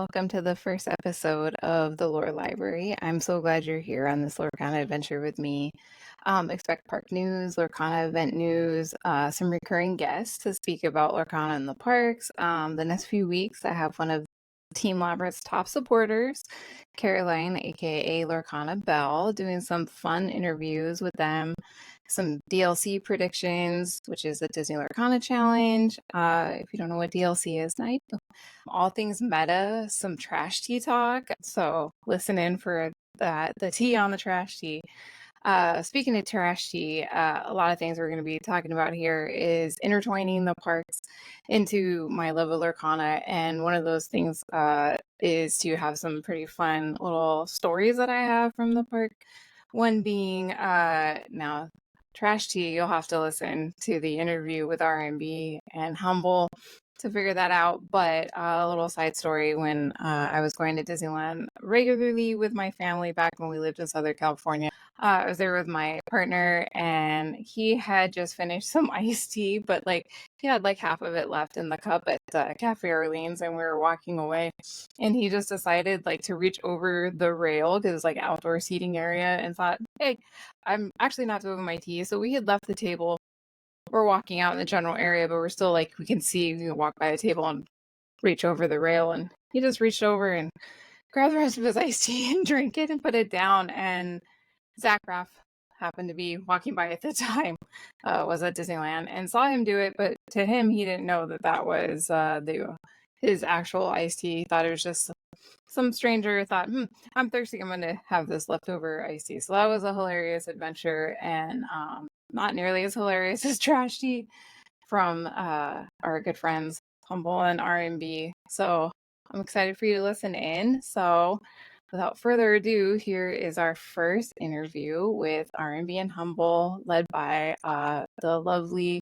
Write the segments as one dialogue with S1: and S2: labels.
S1: welcome to the first episode of the Lore Library. I'm so glad you're here on this Lorcana adventure with me. Expect park news, Lorcana event news, some recurring guests to speak about Lorcana in the parks. The next few weeks, I have one of Team Labyrinth's top supporters, Caroline, aka Lorcana Bell, doing some fun interviews with them, some DLC predictions, which is the Disney Lorcana Challenge. If you don't know what DLC is, now you know. All things meta, some trash tea talk. So listen in for that, the tea on the trash tea. Speaking of trash tea, a lot of things we're going to be talking about here is intertwining the parks into my love of Lorcana. And one of those things is to have some pretty fun little stories that I have from the park. One being now trash tea, you'll have to listen to the interview with RMB and Humble to figure that out. But a little side story, when I was going to Disneyland regularly with my family back when we lived in Southern California, I was there with my partner and he had just finished some iced tea, but like he had like half of it left in the cup at Cafe Orleans, and we were walking away and he just decided like to reach over the rail because it's like outdoor seating area and thought, hey, I'm actually not doing my tea. So we had left the table. We're walking out in the general area, but we're still like, we can see, we can walk by a table and reach over the rail. And he just reached over and grabbed the rest of his iced tea and drank it and put it down. And Zach Raff happened to be walking by at the time, was at Disneyland and saw him do it. But to him, he didn't know that that was his actual iced tea. He thought it was just some stranger thought, I'm thirsty, I'm going to have this leftover iced tea. So that was a hilarious adventure, and not nearly as hilarious as trash tea from our good friends Humble and RMB. So I'm excited for you to listen in. So without further ado, here is our first interview with RMB and Humble, led by the lovely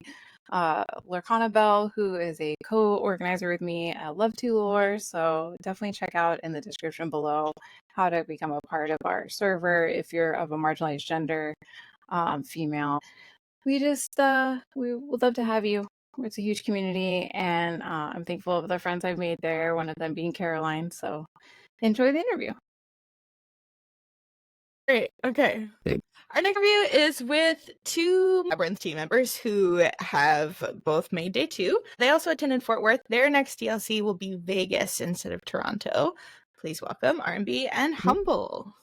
S1: Lorcana Bell, who is a co-organizer with me at Love to Lore. So definitely check out in the description below how to become a part of our server if you're of a marginalized gender, female. We just we would love to have you. It's a huge community, and I'm thankful of the friends I've made there, one of them being Caroline. So enjoy the interview.
S2: Great. Okay. Our next interview is with two Labyrinth team members who have both made day 2. They also attended Fort Worth. Their next DLC will be Vegas instead of Toronto. Please welcome RMB and Humble.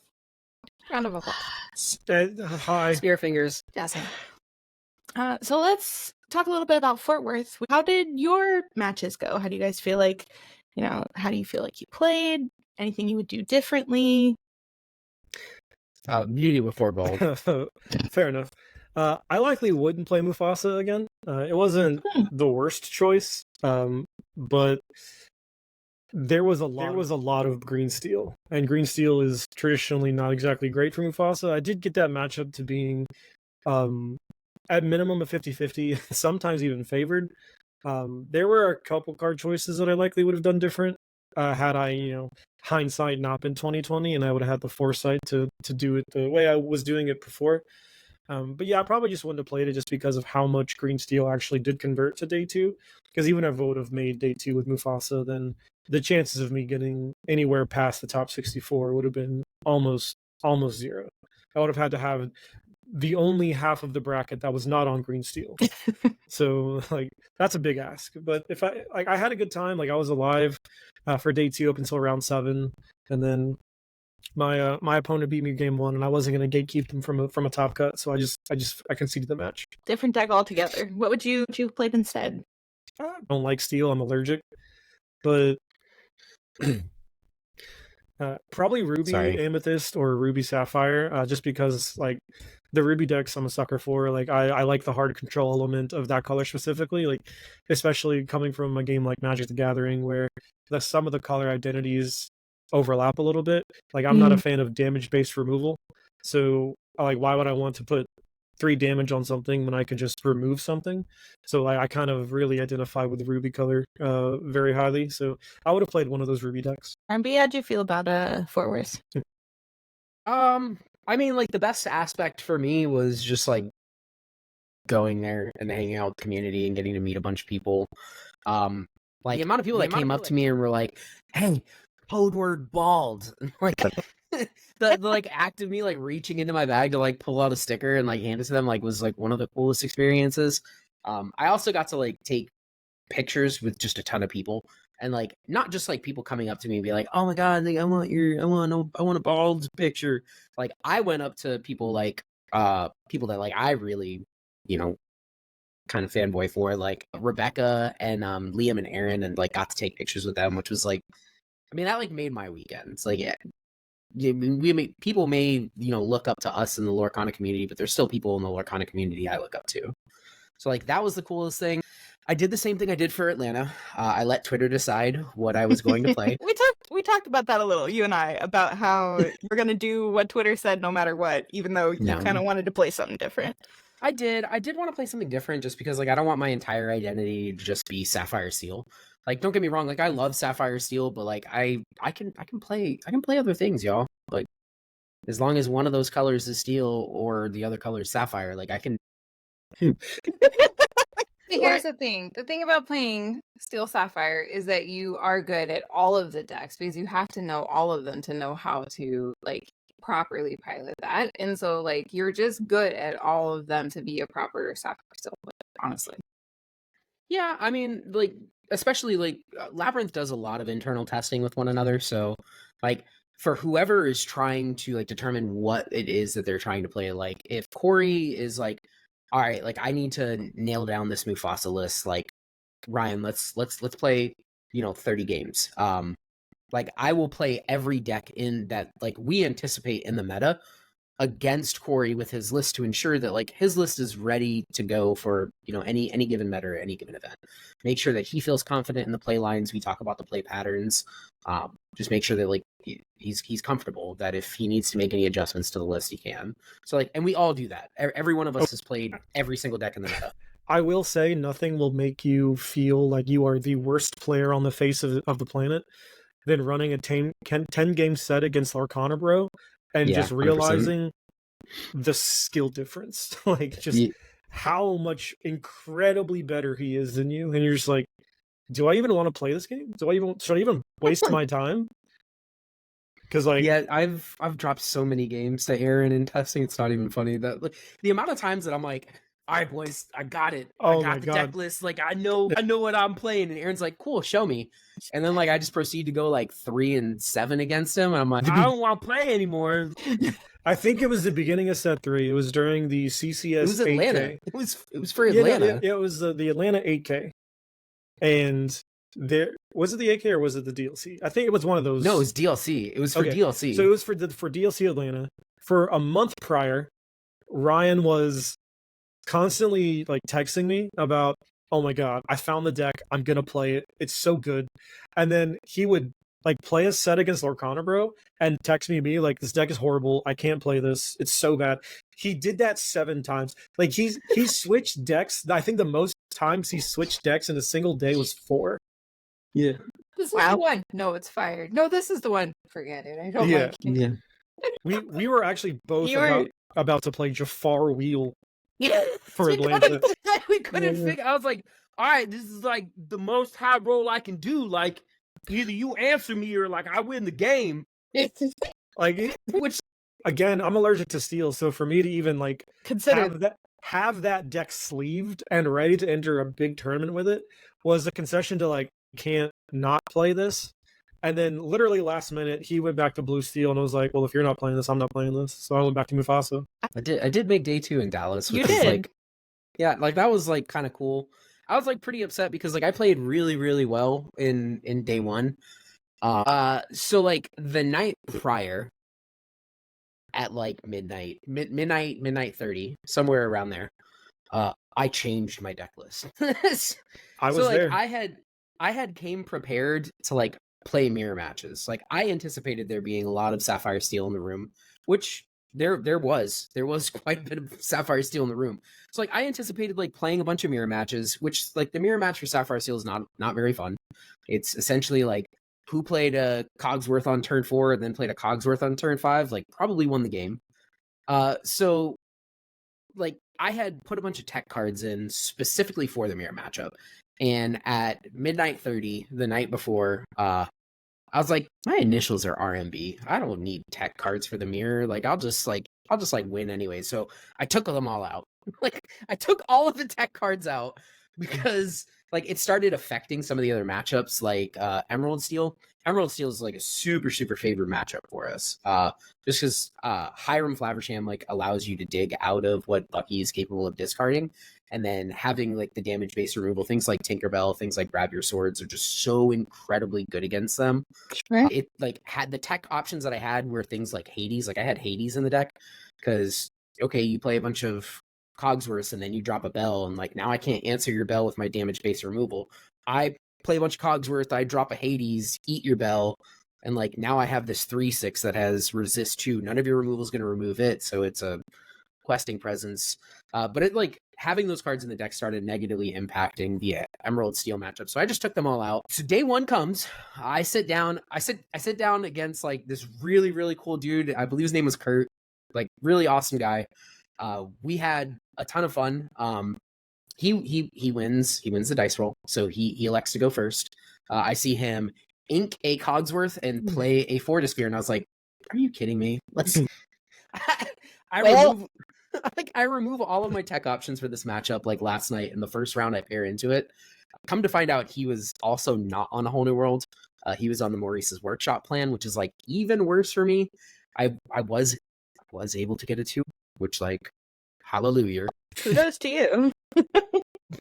S1: Round of applause.
S3: Hi.
S4: Spear fingers.
S1: Jesse.
S2: So let's talk a little bit about Fort Worth. How did your matches go? How do you guys feel like, how do you feel like you played? Anything you would do differently?
S4: Beauty before bold.
S3: Fair enough. I likely wouldn't play Mufasa again. It wasn't the worst choice, but there was a lot of green steel, and green steel is traditionally not exactly great for Mufasa. I did get that matchup to being at minimum a 50-50, sometimes even favored. There were a couple card choices that I likely would have done different. Had I, hindsight not been 2020, and I would have had the foresight to do it the way I was doing it before. But yeah, I probably just wouldn't have played it just because of how much green steel actually did convert to day 2. Because even if I would have made day 2 with Mufasa, then the chances of me getting anywhere past the top 64 would have been almost zero. I would have had to have the only half of the bracket that was not on green steel. So that's a big ask. But if I had a good time, I was alive for day 2 up until round 7, and then my opponent beat me game 1, and I wasn't going to gatekeep them from a top cut, so I conceded the match.
S2: Different deck altogether. What would you have played instead?
S3: I don't like steel. I'm allergic, but probably Ruby Amethyst or Ruby Sapphire, just because the Ruby decks I'm a sucker for. I like the hard control element of that color specifically, especially coming from a game like Magic the Gathering where some of the color identities overlap a little bit. I'm not a fan of damage-based removal, so why would I want to put 3 damage on something when I could just remove something? So I kind of really identify with the Ruby color very highly, so I would have played one of those Ruby decks.
S2: RMB, how'd you feel about Fort Worth?
S4: I mean, the best aspect for me was just going there and hanging out with the community and getting to meet a bunch of people. The amount of people that came up to me and were like, "Hey, code word bald. Like the like act of me like reaching into my bag to like pull out a sticker and like hand it to them like was like one of the coolest experiences. I also got to like take pictures with just a ton of people, and like not just like people coming up to me and be like, oh my god, like, I want a bald picture. Like I went up to people like people that like I really, you know, kind of fanboy for, like Rebecca and Liam and Aaron, and like got to take pictures with them, which was like, I mean, that like made my weekend. It's like, yeah, people may, you know, look up to us in the Lorcana community, but there's still people in the Lorcana community I look up to. So like that was the coolest thing. I did the same thing I did for Atlanta. I let Twitter decide what I was going to play.
S2: We talked about that a little, you and I, about how we're gonna do what Twitter said no matter what, even though you kind of wanted to play something different.
S4: I did want to play something different just because like I don't want my entire identity to just be Sapphire Steel. Like don't get me wrong, like I love Sapphire Steel, but like I can play other things, y'all. Like as long as one of those colors is steel or the other color is sapphire, like I can.
S1: Here's the thing. The thing about playing Steel Sapphire is that you are good at all of the decks because you have to know all of them to know how to like properly pilot that. And so like you're just good at all of them to be a proper Sapphire Steel player, honestly.
S4: Yeah, I mean, like especially like Labyrinth does a lot of internal testing with one another, so like for whoever is trying to like determine what it is that they're trying to play, like if Corey is like, all right, like I need to nail down this Mufasa list, like Ryan, let's play, you know, 30 games. Like I will play every deck in that like we anticipate in the meta against Corey with his list to ensure that like his list is ready to go for, you know, any given meta or any given event. Make sure that he feels confident in the play lines. We talk about the play patterns. Just make sure that like he's comfortable that if he needs to make any adjustments to the list, he can. So like, and we all do that. Every one of us has played every single deck in the meta.
S3: I will say nothing will make you feel like you are the worst player on the face of the planet than running a 10-game set against Lorcana, bro, and just realizing 100%. The skill difference. Like, just how much incredibly better he is than you. And you're just like, do I even want to play this game? Should I even waste my time? Because like,
S4: yeah, I've dropped so many games to Aaron in testing. It's not even funny that like, the amount of times that I'm like, all right, boys, I got it. I got the deck list. Like I know what I'm playing. And Aaron's like, cool, show me. And then like I just proceed to go like 3-7 against him. And I'm like, I don't want to play anymore.
S3: I think it was the beginning of set 3. It was during the CCS. It
S4: was Atlanta.
S3: 8K.
S4: It was for Atlanta.
S3: It was the Atlanta 8K. And there was it the 8K or was it the DLC? I think it was one of those.
S4: No, it was DLC. It was for DLC.
S3: So it was for DLC Atlanta. For a month prior, Ryan was constantly like texting me about, oh my god, I found the deck, I'm gonna play it, it's so good. And then he would like play a set against Lorcana, bro, and text me like, this deck is horrible, I can't play this, it's so bad. He did that 7 times. Like he switched decks. I think the most times he switched decks in a single day was 4.
S4: Yeah.
S1: This is the one. No, it's fired. No, this is the one. Forget it. I don't like it.
S4: Yeah.
S3: We were actually both about to play Jafar Wheel.
S2: Yeah,
S3: for Atlanta.
S2: We couldn't figure. I was like, all right, this is like the most high roll I can do. Like, either you answer me or like I win the game.
S3: Like, which again, I'm allergic to steel, so for me to even like have that deck sleeved and ready to enter a big tournament with it was a concession to like, can't not play this. And then literally last minute, he went back to blue steel and was like, well, if you're not playing this, I'm not playing this. So I went back to Mufasa.
S4: I did make day 2 in Dallas.
S2: You did?
S4: Like, yeah, like that was like kind of cool. I was like pretty upset because like I played really, really well in day 1. So like the night prior at like midnight 30, somewhere around there, I changed my deck list.
S3: I was there.
S4: I had came prepared to like play mirror matches. Like I anticipated there being a lot of Sapphire Steel in the room, which there was quite a bit of Sapphire Steel in the room. So like I anticipated like playing a bunch of mirror matches, which like the mirror match for Sapphire Steel is not very fun. It's essentially like who played a Cogsworth on turn 4 and then played a Cogsworth on turn 5, like probably won the game. So like I had put a bunch of tech cards in specifically for the mirror matchup. And at midnight 30, the night before, I was like, my initials are RMB. I don't need tech cards for the mirror. Like, I'll just win anyway. So I took them all out. Like, I took all of the tech cards out because like it started affecting some of the other matchups, like Emerald Steel. Emerald Steel is like a super favorite matchup for us. Just because Hiram Flaversham like allows you to dig out of what Bucky is capable of discarding, and then having like the damage based removal, things like Tinkerbell, things like Grab Your Swords are just so incredibly good against them.
S1: Right.
S4: It like had the tech options that I had were things like Hades. Like I had Hades in the deck because okay, you play a bunch of Cogsworths and then you drop a bell, and like now I can't answer your bell with my damage based removal. I play a bunch of Cogsworth, I drop a Hades, eat your bell, and like now I have this 3/6 that has resist 2. None of your removal is going to remove it, so it's a questing presence. But it like having those cards in the deck started negatively impacting the Emerald Steel matchup. So I just took them all out. So day one comes, I sit down against like this really cool dude. I believe his name was Kurt. Like really awesome guy. We had a ton of fun. He wins the dice roll, so he elects to go first. I see him ink a Cogsworth and play a Fortisphere, and I was like, "Are you kidding me? Let's." I remove all of my tech options for this matchup. Like last night in the first round, I pair into it. Come to find out, he was also not on a whole new world. He was on the Maurice's Workshop plan, which is like even worse for me. I was able to get a 2, which like hallelujah.
S2: Kudos to you.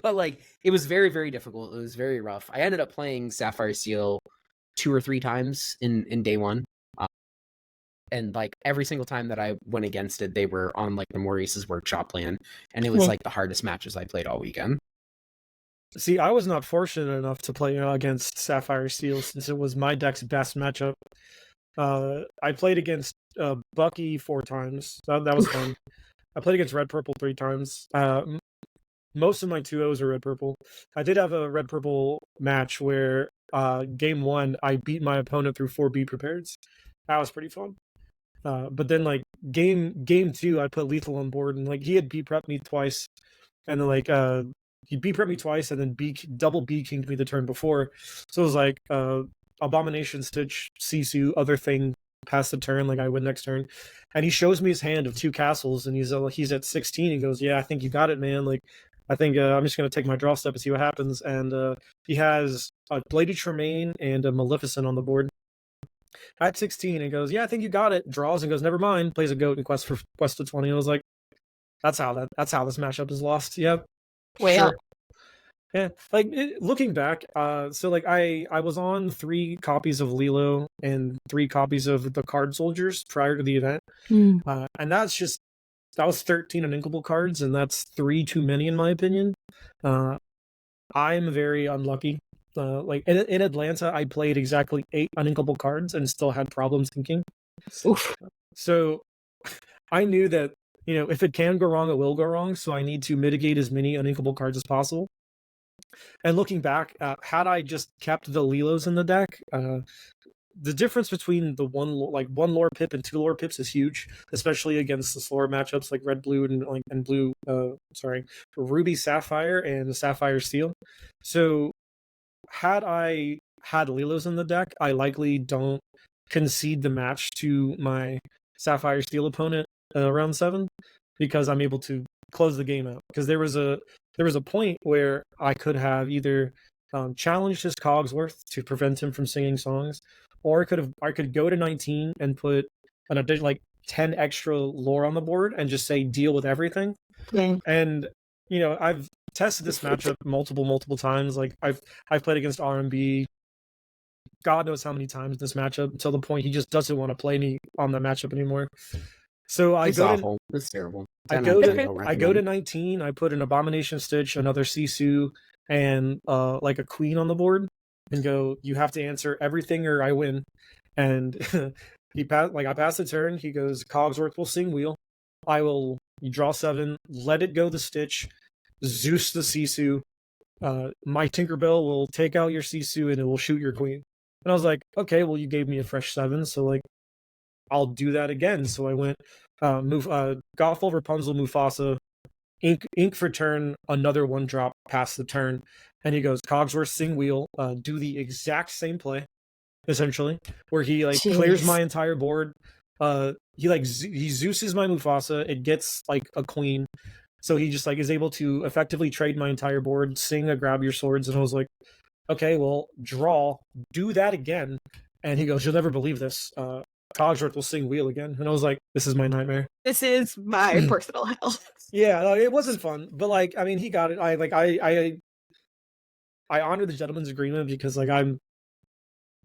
S4: But like it was very difficult. It was very rough. I ended up playing Sapphire Steel 2 or 3 times in day one. And like every single time that I went against it, they were on like the Maurice's Workshop plan, and it was like the hardest matches I played all weekend.
S3: See, I was not fortunate enough to play against Sapphire Steel since it was my deck's best matchup. I played against Bucky 4 times. That was fun. I played against Red Purple 3 times. Most of my 2-0s are Red Purple. I did have a Red Purple match where game 1 I beat my opponent through 4 beat prepareds. That was pretty fun. But then like game 2 I put lethal on board, and like he had B-prepped me twice, and then like he B-prepped me twice and then double B-kinged me the turn before. So it was like Abomination Stitch, Sisu, other thing, pass the turn, like I win next turn. And he shows me his hand of 2 castles, and he's at 16. He goes, "Yeah, I think you got it, man. Like I think I'm just gonna take my draw step and see what happens." And he has a Bladed Tremaine and a Maleficent on the board. At 16, and goes, "Yeah, I think you got it." Draws and goes, "Never mind." Plays a goat and quest to 20. And I was like, "That's how this matchup is lost." Yep.
S2: Well,
S3: sure. Yeah, like looking back, so like I was on 3 copies of Lilo and 3 copies of the Card Soldiers prior to the event, and that was 13 uninkable cards, and that's 3 too many in my opinion. I'm very unlucky. Like in Atlanta, I played exactly 8 uninkable cards and still had problems thinking.
S2: oof.
S3: So I knew that, if it can go wrong, it will go wrong. So I need to mitigate as many uninkable cards as possible. And looking back, had I just kept the Lilos in the deck, the difference between the one lore pip and 2 lore pips is huge, especially against the slower matchups like red blue and blue. Ruby Sapphire and Sapphire Steel. So had I had Lilos in the deck, I likely don't concede the match to my Sapphire Steel opponent round 7, because I'm able to close the game out. Because there was a point where I could have either challenged his Cogsworth to prevent him from singing songs, or I could go to 19 and put an additional like 10 extra lore on the board and just say deal with everything.
S2: Yeah.
S3: And I've tested this matchup multiple times. Like I've played against RMB God knows how many times in this matchup, until the point he just doesn't want to play me on that matchup anymore. So
S4: It's awful. It's terrible.
S3: I go to 19. I put an Abomination Stitch, another Sisu, and like a Queen on the board, and go, "You have to answer everything or I win." And I pass the turn. He goes, "Cogsworth will sing wheel. You draw 7, let it go the Stitch, Zeus the Sisu. My Tinkerbell will take out your Sisu and it will shoot your Queen." And I was like, "Okay, well you gave me a fresh 7, so like I'll do that again." So I went Gothel, Rapunzel, Mufasa, ink for turn, another 1-drop past the turn, and he goes, "Cogsworth sing wheel, do the exact same play. essentially, where he like clears
S1: Jeez.
S3: my entire board. He Zeus's my Mufasa. It gets like a queen, so he just like is able to effectively trade my entire board, sing a grab your swords, and I was like, okay, well, draw, do that again. And he goes, you'll never believe this. Cogsworth will sing wheel again. And I was like, this is my nightmare.
S2: This is my personal hell.
S3: Yeah, no, it wasn't fun, but like, I mean, he got it. I honor the gentleman's agreement because like I'm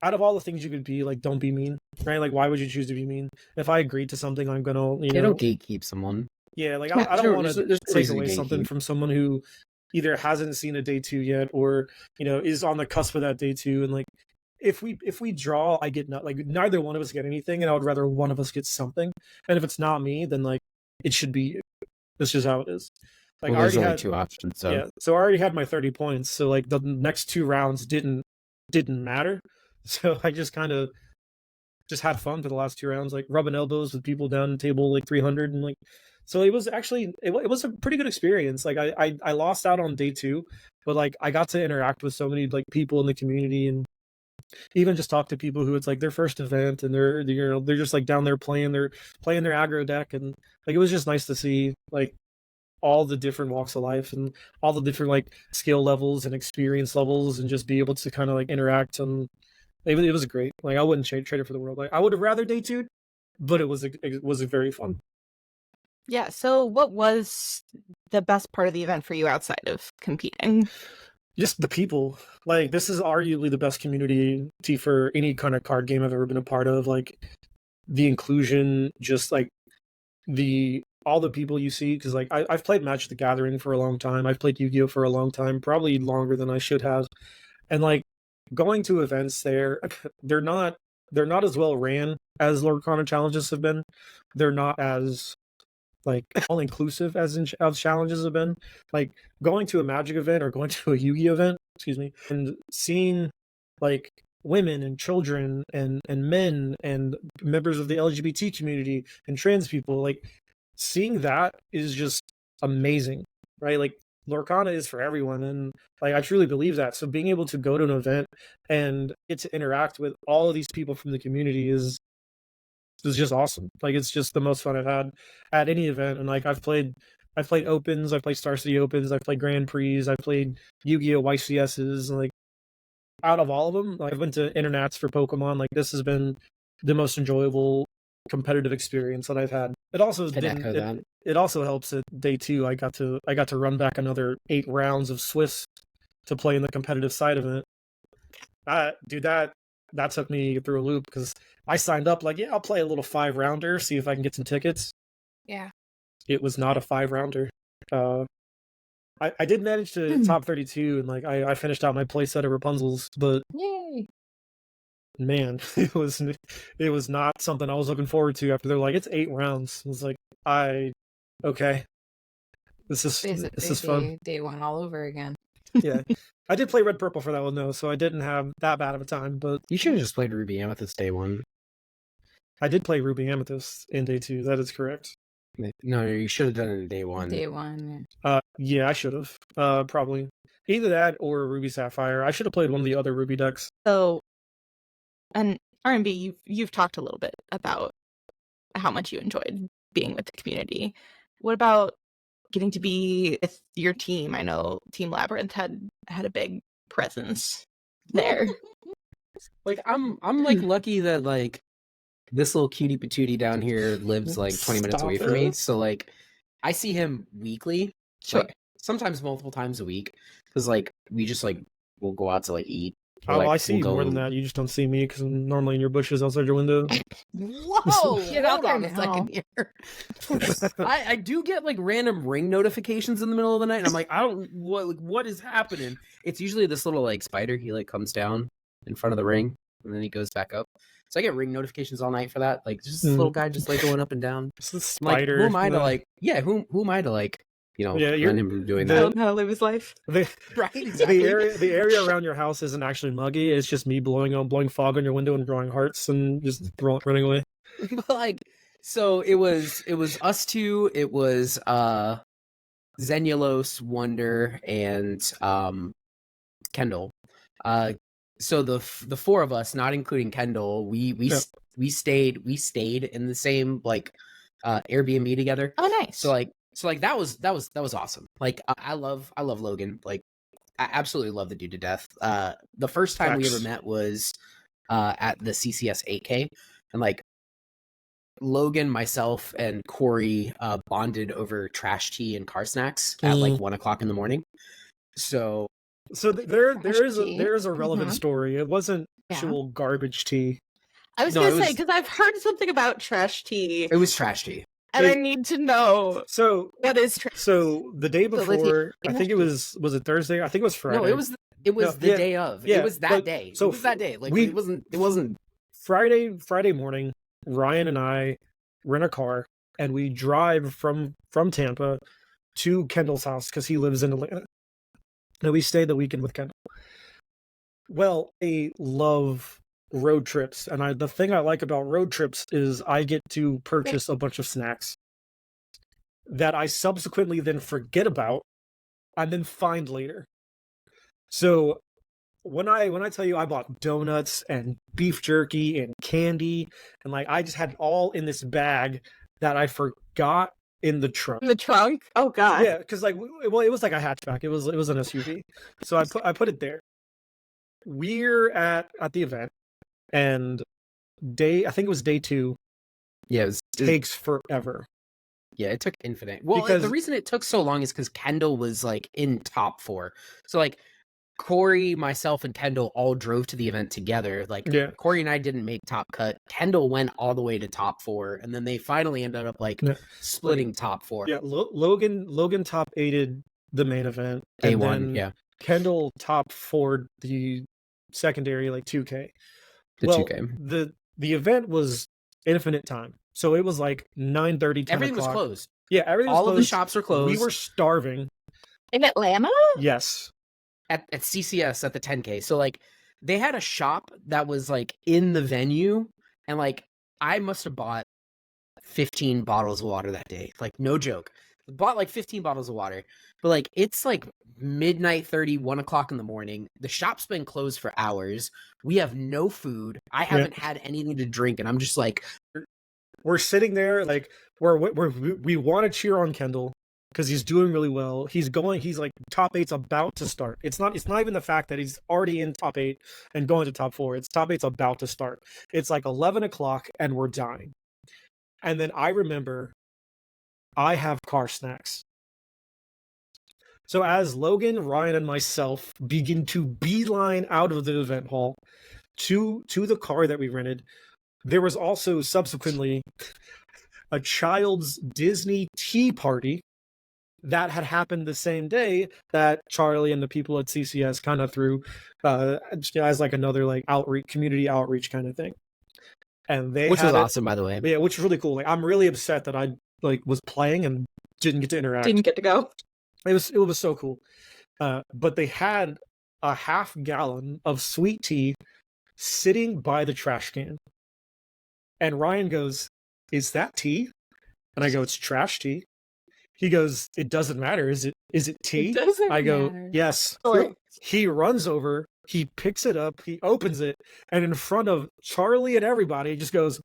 S3: out of all the things you could be, like, don't be mean, right? Like, why would you choose to be mean? If I agreed to something, I'm gonna,
S4: You don't gatekeep someone.
S3: Yeah, like I don't want to
S4: there's
S3: take
S4: reason to
S3: away something
S4: gatekeep.
S3: from someone who either hasn't seen a day 2 yet or is on the cusp of that day 2. And like, if we draw, I get not like neither one of us get anything, and I would rather one of us get something. And if it's not me, then like it should be. That's just how it is. Like
S4: Well,
S3: I
S4: there's
S3: already
S4: only
S3: had
S4: 2 options, so
S3: yeah, so I already had my 30 points. So like the next 2 rounds didn't matter. So I just kind of just had fun for the last 2 rounds, like rubbing elbows with people down table like 300, and like so it was actually it was a pretty good experience. Like I lost out on day 2, but like I got to interact with so many like people in the community, and even just talk to people who it's like their first event, and they're just like down there playing their aggro deck, and like it was just nice to see like all the different walks of life and all the different like skill levels and experience levels, and just be able to kind of like interact. And it was great. Like I wouldn't trade it for the world. Like I would have rather day 2, but it was very fun.
S2: Yeah, so what was the best part of the event for you outside of competing?
S3: Just the people. Like this is arguably the best community for any kind of card game I've ever been a part of. Like the inclusion, just like all the people you see, because like I've played Magic the Gathering for a long time. I've played Yu-Gi-Oh for a long time, probably longer than I should have. And like going to events there, they're not as well ran as Lorcana challenges have been. They're not as like all inclusive as challenges have been. Like going to a Magic event or going to a Yu-Gi-Oh event, and seeing like women and children and men and members of the LGBT community and trans people, like seeing that is just amazing, right? Like Lorcana is for everyone, and like I truly believe that. So being able to go to an event and get to interact with all of these people from the community is just awesome. Like it's just the most fun I've had at any event. And like I've played opens, I've played Star City opens, I've played Grand Prix, I've played Yu-Gi-Oh YCSs, and like out of all of them, like I've been to internats for Pokemon. Like this has been the most enjoyable competitive experience that I've had. It also it also helps that day 2 I got to run back another 8 rounds of Swiss to play in the competitive side of it. Dude, that took me through a loop, because I signed up like, yeah, I'll play a little 5-rounder, see if I can get some tickets.
S1: Yeah.
S3: It was not a 5-rounder. I did manage to top 32, and like I finished out my playset of Rapunzel's, but
S1: Yay.
S3: man, it was not something I was looking forward to. After they're like, it's 8 rounds, I was like, okay, this is fun.
S1: Day 1 all over again.
S3: Yeah, I did play Red Purple for that one though, so I didn't have that bad of a time. But
S4: you should have just played Ruby Amethyst day 1.
S3: I did play Ruby Amethyst in day 2. That is correct.
S4: No, you should have done it in day 1.
S1: Day 1.
S3: Yeah, I should have. Probably either that or Ruby Sapphire. I should have played one of the other Ruby decks.
S2: So, and RMB, you've talked a little bit about how much you enjoyed being with the community. What about getting to be with your team? I know Team Labyrinth had a big presence there.
S4: Like I'm like lucky that like this little cutie patootie down here lives like 20 minutes away from me. So like I see him weekly.
S2: Sure.
S4: Like, sometimes multiple times a week. Because like we just like we'll go out to like eat.
S3: Oh, I see you more than that. You just don't see me because I'm normally in your bushes outside your window.
S4: Whoa!
S1: Get out
S4: Hold on
S1: there
S4: a second here. I do get like random ring notifications in the middle of the night, and I'm like, what is happening? It's usually this little like spider. He like comes down in front of the ring, and then he goes back up. So I get ring notifications all night for that. Like just this little guy just like going up and down.
S3: It's a
S4: Like,
S3: spider.
S4: who am I to like? Yeah, who am I to like? You know, prevent him from doing that.
S2: How to live his life.
S4: Right, exactly.
S3: The area around your house isn't actually muggy. It's just me blowing fog on your window and drawing hearts and just running away.
S4: But like, so it was us two. It was Zenulos, Wonder, and Kendall. so the four of us, not including Kendall, we stayed in the same like Airbnb together.
S2: Oh, nice.
S4: So like that was awesome. Like I love Logan. Like I absolutely love the dude to death. The first time we ever met was at the CCS 8K, and like Logan, myself, and Corey bonded over trash tea and car snacks at like 1 o'clock in the morning. So
S3: there is a relevant story. It wasn't actual garbage tea.
S2: I was gonna say, because I've heard something about trash tea.
S4: It was trash tea.
S2: And I need to know what is trash.
S3: So the day before, I think it was it Thursday? I think it was Friday.
S4: No, it was the day of. Yeah, it was that day. So it was that day. Like it wasn't
S3: Friday morning. Ryan and I rent a car and we drive from Tampa to Kendall's house because he lives in Atlanta. And we stayed the weekend with Kendall. Well, I love road trips, and the thing I like about road trips is I get to purchase a bunch of snacks that I subsequently then forget about and then find later. So when I tell you I bought donuts and beef jerky and candy, and like I just had it all in this bag that I forgot in the trunk.
S2: In the trunk? Oh god.
S3: Yeah, because like it was like a hatchback. It was an SUV. So I put it there. We're at the event, and I think it was day 2.
S4: Yeah, it
S3: takes forever.
S4: Yeah, it took infinite. Well, the reason it took so long is because Kendall was like in top 4. So like Corey, myself, and Kendall all drove to the event together. Like Corey and I didn't make top cut. Kendall went all the way to top 4, and then they finally ended up like splitting top 4.
S3: Yeah, Logan top 8'd the main event.
S4: A1, yeah.
S3: Kendall top 4'd the secondary, like 2K.
S4: The 2K.
S3: The event was infinite time. So it was like 9:30, 10
S4: Everything
S3: o'clock.
S4: was closed.
S3: Yeah, everything was
S4: all
S3: closed.
S4: Of the shops were closed.
S3: We were starving.
S2: In Atlanta?
S3: Yes.
S4: At CCS at the 10K. So like they had a shop that was like in the venue, and like I must have bought 15 bottles of water that day. Like no joke. Bought like 15 bottles of water. But like it's like midnight 30, 1 o'clock in the morning. The shop's been closed for hours. We have no food. I haven't had anything to drink, and I'm just like,
S3: we're sitting there like we want to cheer on Kendall because he's doing really well. He's like top 8's about to start. It's not even the fact that he's already in top 8 and going to top 4. It's top 8's about to start. It's like 11 o'clock and we're dying. And then I remember I have car snacks. So as Logan, Ryan, and myself begin to beeline out of the event hall to the car that we rented, there was also subsequently a child's Disney tea party that had happened the same day that Charlie and the people at CCS kind of threw as like another like community outreach kind of thing. And
S4: which was awesome, by the way.
S3: Yeah, which was really cool. Like I'm really upset that I like was playing and didn't get to interact.
S2: Didn't get to go.
S3: It was so cool. But they had a half gallon of sweet tea sitting by the trash can. And Ryan goes, "Is that tea?" And I go, "It's trash tea." He goes, "It doesn't matter. Is it tea?"
S2: It doesn't
S3: I go,
S2: matter.
S3: "Yes."
S2: Sorry.
S3: He runs over, he picks it up, he opens it, and in front of Charlie and everybody, he just goes,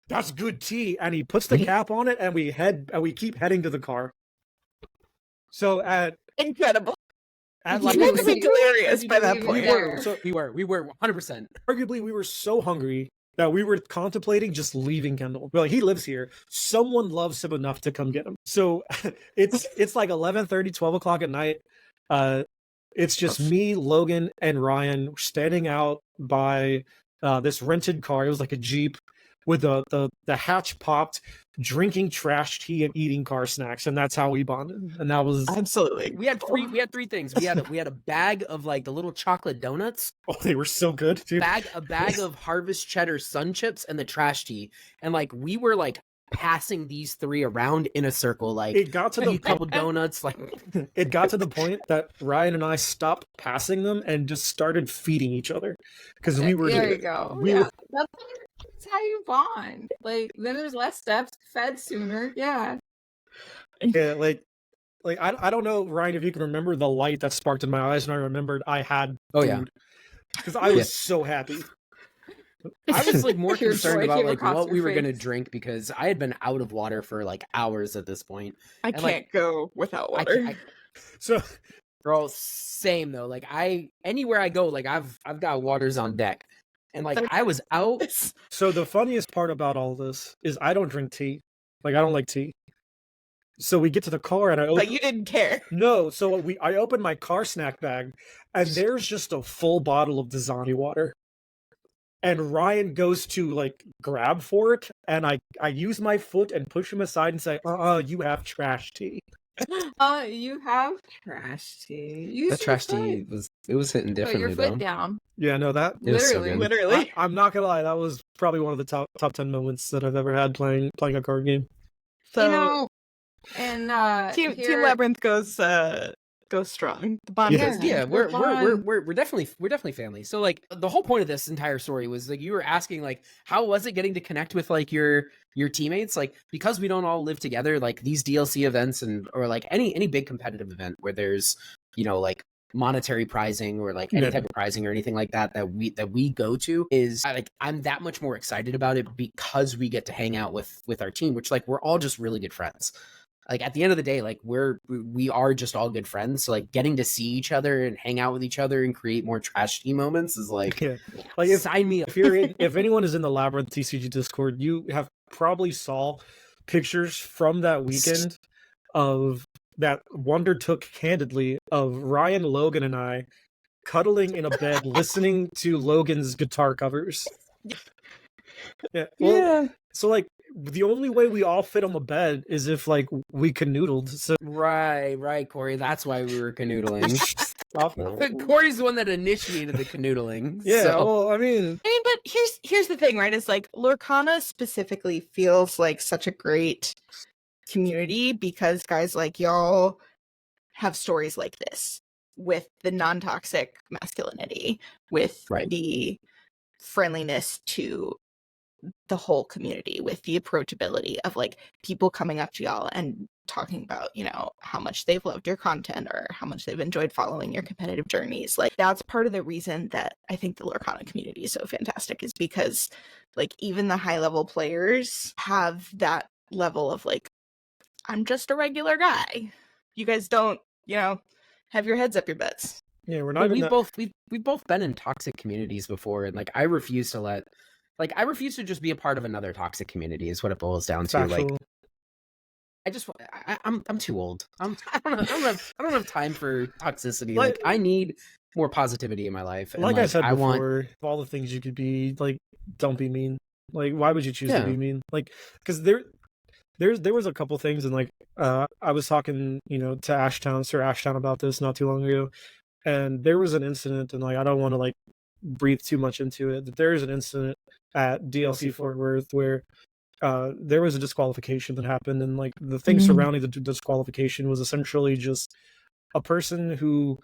S3: "That's good tea." And he puts the cap on it, and we keep heading to the car. So
S2: incredible.
S3: At
S2: You
S3: like
S2: had to be delirious by that point.
S4: We were 100%.
S3: Arguably, we were so hungry that we were contemplating just leaving Kendall. We're like, he lives here. Someone loves him enough to come get him. So it's like 11:30, 12 o'clock at night. It's just me, Logan, and Ryan standing out by this rented car. It was like a Jeep with the hatch popped, drinking trash tea and eating car snacks, and that's how we bonded. And that was
S2: absolutely.
S4: We had three things. We had a bag of like the little chocolate donuts.
S3: Oh, they were so good, dude.
S4: A bag of Harvest Cheddar Sun Chips and the trash tea. And like we were like passing these 3 around in a circle. Like
S3: it got to the
S4: couple donuts. Like
S3: it got to the point that Ryan and I stopped passing them and just started feeding each other because we were.
S1: There you go. That's how you bond. Like then there's less steps, fed sooner. Yeah.
S3: Yeah, like Like I don't know, Ryan, if you can remember the light that sparked in my eyes when I remembered I had food. Because I was so happy.
S4: I was like more
S2: Pure
S4: concerned
S2: joy
S4: about
S2: came
S4: like
S2: across
S4: what
S2: your
S4: we were gonna
S2: face.
S4: drink because I had been out of water for like hours at this point.
S2: I
S4: And,
S2: can't
S4: like,
S2: go without
S4: I
S2: water.
S4: can't,
S3: So
S4: bro, same though. Like anywhere I go, like I've got waters on deck, and like I was out.
S3: so the funniest part about all this is I don't drink tea. Like I don't like tea. So we get to the car and I open.
S2: But you didn't care.
S3: No, so I open my car snack bag and there's just a full bottle of Dasani water. And Ryan goes to like grab for it, and I use my foot and push him aside and say, you have trash tea.
S2: You have trash tea.
S4: The
S2: Use
S4: trash
S2: your
S4: tea was hitting
S2: foot. Put
S4: differently
S2: your foot
S4: though.
S2: down.
S3: Yeah, no, that
S4: It was so
S2: Literally,
S4: good.
S2: literally.
S3: I'm not gonna lie, that was probably one of the top 10 moments that I've ever had playing a card game.
S2: So,
S1: You know, and
S2: Team
S1: here-
S2: Labyrinth goes strong. The bond
S3: Yeah.
S2: goes deep.
S4: Yeah, we're
S1: bond.
S4: definitely family. So like the whole point of this entire story was like you were asking like how was it getting to connect with like your teammates, like because we don't all live together, like these DLC events or like any big competitive event where there's like monetary prizing or like any type of prizing or anything like that we go to is like I'm that much more excited about it because we get to hang out with our team, which like we're all just really good friends. Like at the end of the day, like we are just all good friends. So like getting to see each other and hang out with each other and create more trash tea moments is like,
S3: Like
S4: sign me up.
S3: if anyone is in the Labyrinth TCG Discord, you have probably saw pictures from that weekend of that Wonder took candidly of Ryan, Logan, and I cuddling in a bed listening to Logan's guitar covers. Yeah. Well, so like the only way we all fit on the bed is if like we canoodled. So
S4: Right, Corey. That's why we were canoodling. Corey's the one that initiated the canoodling.
S3: Yeah,
S4: so.
S3: well, I mean,
S2: but here's the thing, right? It's like Lorcana specifically feels like such a great community because guys like y'all have stories like this with the non-toxic masculinity, with the friendliness to the whole community, with the approachability of like people coming up to y'all and talking about how much they've loved your content or how much they've enjoyed following your competitive journeys. Like that's part of the reason that I think the Lorcana community is so fantastic, is because like even the high level players have that level of like, I'm just a regular guy. You guys don't have your heads up your butts.
S3: Yeah, we're not.
S4: We've both been in toxic communities before, and like I refuse to just be a part of another toxic community. Is what it boils down to. Like, I'm too old. I don't have time for toxicity. Like I need more positivity in my life.
S3: And, like I said before, all the things you could be, like, don't be mean. Like, why would you choose to be mean? Like, because there was a couple things, and like I was talking, to Sir Ashtown about this not too long ago, and there was an incident, and like I don't want to like breathe too much into it, but there is an incident at DLC Fort Worth where there was a disqualification that happened, and like the thing surrounding the disqualification was essentially just a person who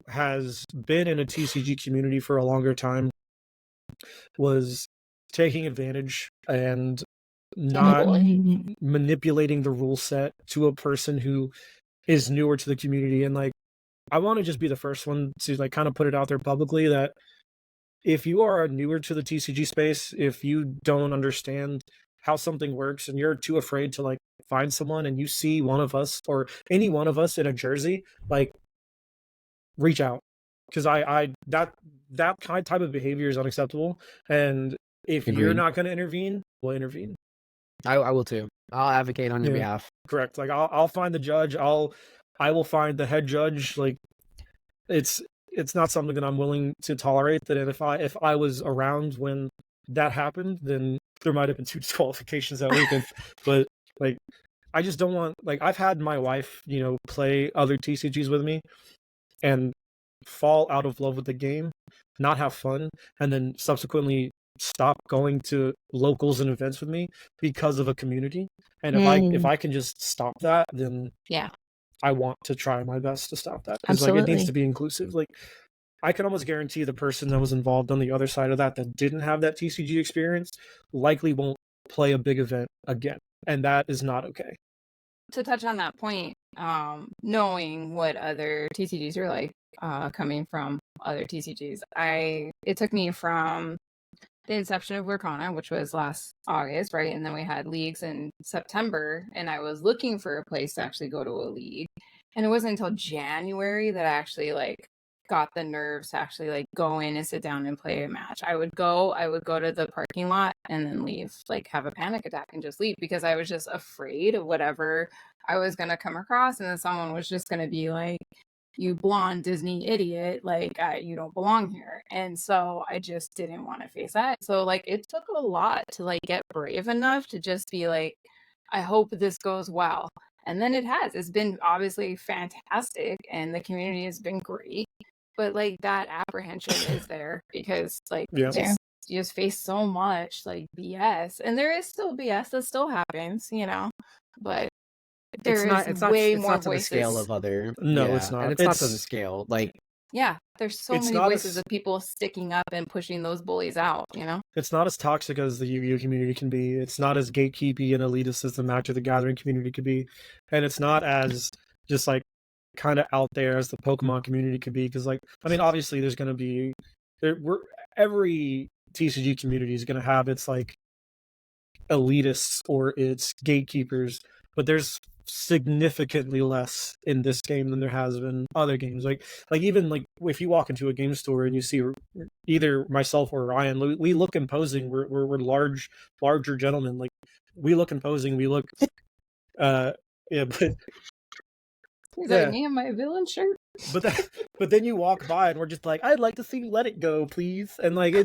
S3: has been in a TCG community for a longer time was taking advantage and not manipulating the rule set to a person who is newer to the community. And like I want to just be the first one to like kind of put it out there publicly that if you are newer to the TCG space, if you don't understand how something works and you're too afraid to like find someone and you see one of us or any one of us in a jersey, like reach out, because that kind type of behavior is unacceptable. And if you're not going to intervene, we'll intervene.
S4: I will too. I'll advocate on your behalf.
S3: Correct. Like I'll find the judge. I will find the head judge. Like it's not something that I'm willing to tolerate. That if I was around when that happened, then there might have been 2 disqualifications that weekend. But like I just don't want, like, I've had my wife, play other TCGs with me and fall out of love with the game, not have fun, and then subsequently stop going to locals and events with me because of a community. And if I can just stop that, then I want to try my best to stop that, because like it needs to be inclusive. Like I can almost guarantee the person that was involved on the other side of that didn't have that TCG experience likely won't play a big event again, and that is not okay.
S1: To touch on that point, knowing what other TCGs are like, coming from other TCGs. It took me from the inception of Lorcana, which was last August, right? And then we had leagues in September, and I was looking for a place to actually go to a league. And it wasn't until January that I actually like got the nerves to actually like go in and sit down and play a match. I would go to the parking lot and then leave, like have a panic attack and just leave, because I was just afraid of whatever I was gonna come across, and then someone was just gonna be like, "You blonde Disney idiot, like you don't belong here." And so I just didn't want to face that. So like it took a lot to like get brave enough to just be like, I hope this goes well. And then it has. It's been obviously fantastic, and the community has been great. But like that apprehension is there, because like
S3: Yeah.
S1: you just face so much like BS, and there is still BS that still happens, you know. But there is way more
S4: to the
S1: voices.
S4: scale of other.
S3: No,
S4: yeah,
S3: it's not.
S4: and it's not to the scale. Like,
S1: Yeah, there's so
S3: It's
S1: many
S3: not
S1: voices
S3: as-
S1: of people sticking up and pushing those bullies out, you know?
S3: It's not as toxic as the Yu-Gi-Oh community can be. It's not as gatekeepy and elitist as the Magic the Gathering community could be, and it's not as just like kind of out there as the Pokemon community could be. Because like, I mean, obviously there's going to be every TCG community is going to have its like elitists or its gatekeepers, but there's significantly less in this game than there has been other games. Like even like if you walk into a game store and you see either myself or Ryan, we look imposing. We're larger gentlemen. Like we look imposing. We look yeah, but
S1: Is that me in my villain shirt?
S3: but then you walk by and we're just like, I'd like to see Let It Go, please. And like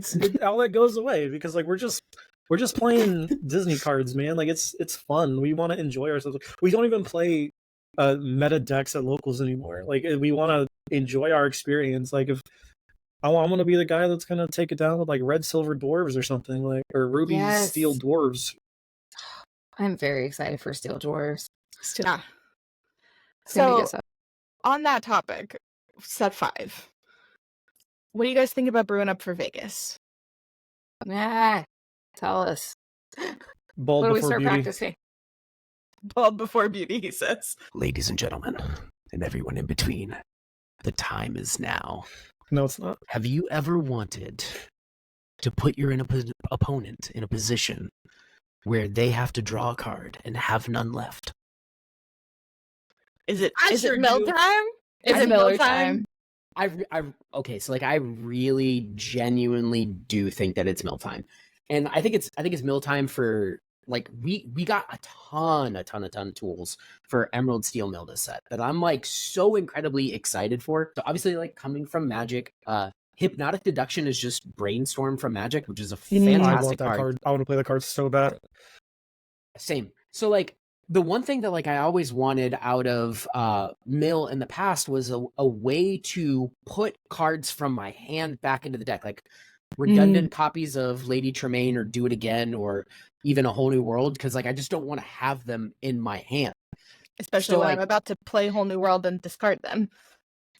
S3: all that goes away because like we're just playing Disney cards, man. Like it's fun. We want to enjoy ourselves. We don't even play meta decks at locals anymore. Like we want to enjoy our experience. Like if I want to be the guy that's gonna take it down with like red silver dwarves or something, like, or ruby steel dwarves.
S1: I'm very excited for Steel Dwarves.
S2: Yeah. So, on that topic, set 5. What do you guys think about brewing up for Vegas?
S1: Tell us.
S3: Bald
S1: What do we
S3: before
S1: start
S3: beauty.
S1: practicing?
S2: Bald before beauty, he says.
S4: ladies and gentlemen, and everyone in between, the time is now.
S3: No, it's not.
S4: Have you ever wanted to put your opponent in a position where they have to draw a card and have none left?
S2: Is it mill time?
S1: Is it Miller time?
S4: Okay, so like I really genuinely do think that it's mill time. And I think it's mill time for like we got a ton of tools for Emerald Steel Mill this set that I'm like so incredibly excited for. So obviously like coming from Magic, Hypnotic Deduction is just Brainstorm from Magic, which is a fantastic
S3: I want that card. I want to play the card so bad.
S4: Same. So like the one thing that like I always wanted out of Mill in the past was a way to put cards from my hand back into the deck, like redundant copies of Lady Tremaine or Do It Again or even A Whole New World, because like I just don't want to have them in my hand.
S2: Especially when I'm about to play Whole New World and discard them.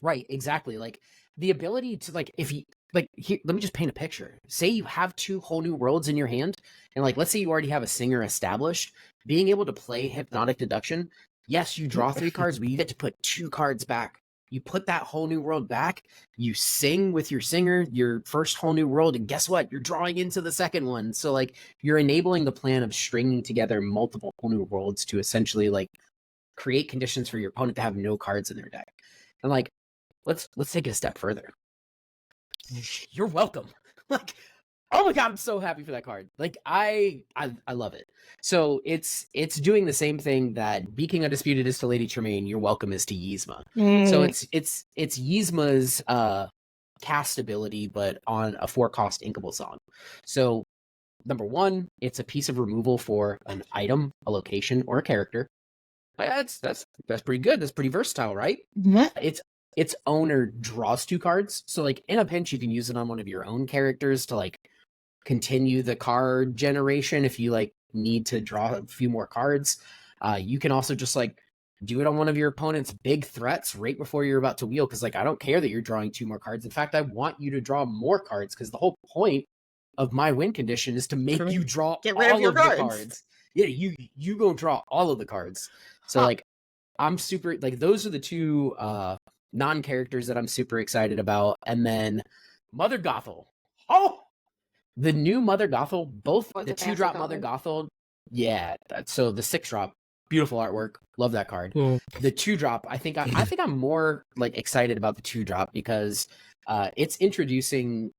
S4: Right, exactly. Like the ability to like if you like here, let me just paint a picture. Say you have 2 Whole New Worlds in your hand, and like let's say you already have a singer established. Being able to play Hypnotic Deduction, yes, you draw 3 cards, but you get to put 2 cards back. You put that Whole New World back, you sing with your singer, your first Whole New World, and guess what? You're drawing into the second one. So like you're enabling the plan of stringing together multiple Whole New Worlds to essentially like create conditions for your opponent to have no cards in their deck. And like let's take it a step further. You're welcome. Like, oh my god, I'm so happy for that card. Like I love it. So it's doing the same thing that Be King Undisputed is to Lady Tremaine, You're Welcome is to Yzma. So it's Yzma's cast ability, but on a 4-cost inkable song. So number 1, it's a piece of removal for an item, a location, or a character. That's pretty good. That's pretty versatile, right? Its owner draws 2 cards. So like in a pinch, you can use it on one of your own characters to like continue the card generation if you like need to draw a few more cards. You can also just like do it on one of your opponent's big threats right before you're about to wheel, because like I don't care that you're drawing 2 more cards. In fact, I want you to draw more cards, because the whole point of my win condition is to make you draw
S2: Get rid of your
S4: the cards. Yeah, you go draw all of the cards. So like I'm super like those are the two non-characters that I'm super excited about. And then Mother Gothel. Oh, the new Mother Gothel, both
S1: What's
S4: the
S1: a fancy
S4: 2-drop Mother
S1: color?
S4: Gothel. Yeah, so the 6-drop, beautiful artwork. Love that card.
S3: Cool.
S4: The 2-drop, I think I'm more like excited about the 2-drop because it's introducing